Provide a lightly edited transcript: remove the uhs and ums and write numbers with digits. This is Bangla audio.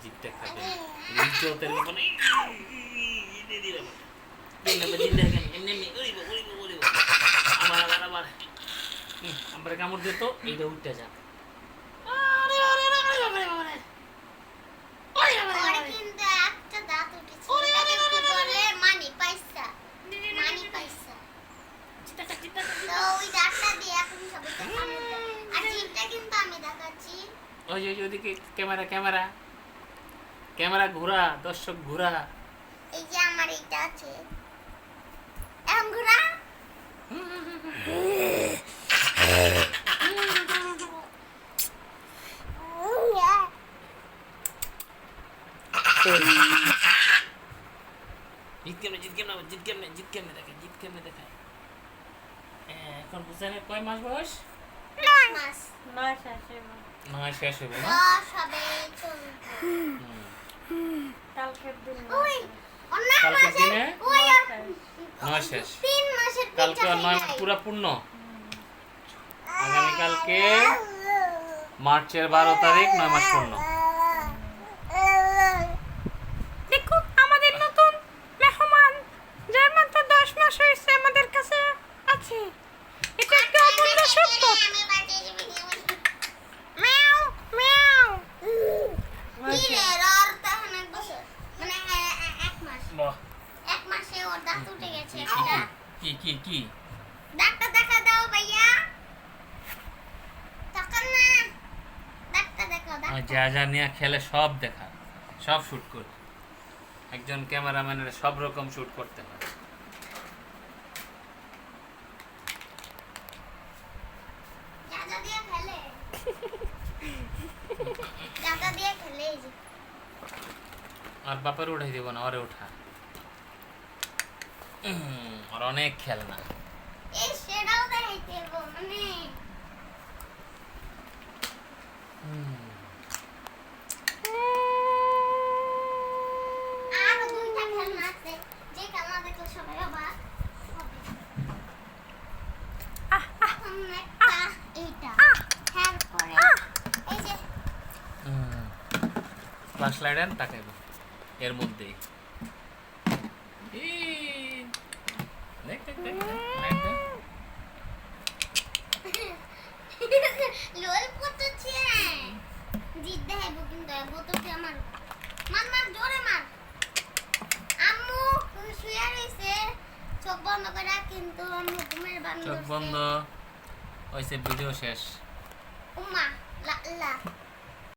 জিতটা খাবে ইজ্জতের মানে আমার কামড় দিত এইটা উঠতে যা ওই ওইদিকে ক্যামেরা ক্যামেরা ক্যামেরা ঘোরা দর্শক ঘোরা এই যে আমার এইটা আছে এরকম ঘোরা জিত কেমনে দেখায় এখন বুঝানে কয় মাস বয়স 9 মাস 9 শেষ হবে না 10 হবে কালকের দিন কালকের দিনে 9 শেষ 3 মাসের কালকে 9 মাস পুরো পূর্ণ আগামী কালকে মার্চের 12 তারিখ 9 মাস পূর্ণ দেখুন আমাদের নতুন মেহমান যার মাত্র 10 মাস হয়েছে আমাদের কাছে আছে এটা একটা অমূল্য সম্পদ মিয়াও মিয়াও বাহ 1 মাসে ওর দাঁত উঠে গেছে কি ডাক্তার দেখা দাও ভাইয়া তখন না ডাক্তার দেখাও যা যা নিয়ে খেলে সব দেখা সব শুট করে একজন ক্যামেরাম্যানের সব রকম শুট করতে হয় দাদা দিয়ে খেলে দাদা দিয়ে খেলে এই যে আর বাপের উঠাই দিব না ওরে উঠা আর অনেক খেলনা এই সেটাও দেখাইতে হবে মানে আর দুইটা খেলনা আছে যে খেলনা দেখলে সবাই অবাক হবে একটা এইটা হ্যাঁ করে এই যে ফ্ল্যাশ লাইট এন তাকাইব এর মধ্যেই লোল পড়ছে জিদ দেখাইব কিন্তু বোতলটি আমার মার জোরে মার আম্মু শুয়ে রইছে চোখ বন্ধ করে কিন্তু আম্মু ঘুমের বান চোখ বন্ধ হইছে ভিডিও শেষ উম্মা লা লা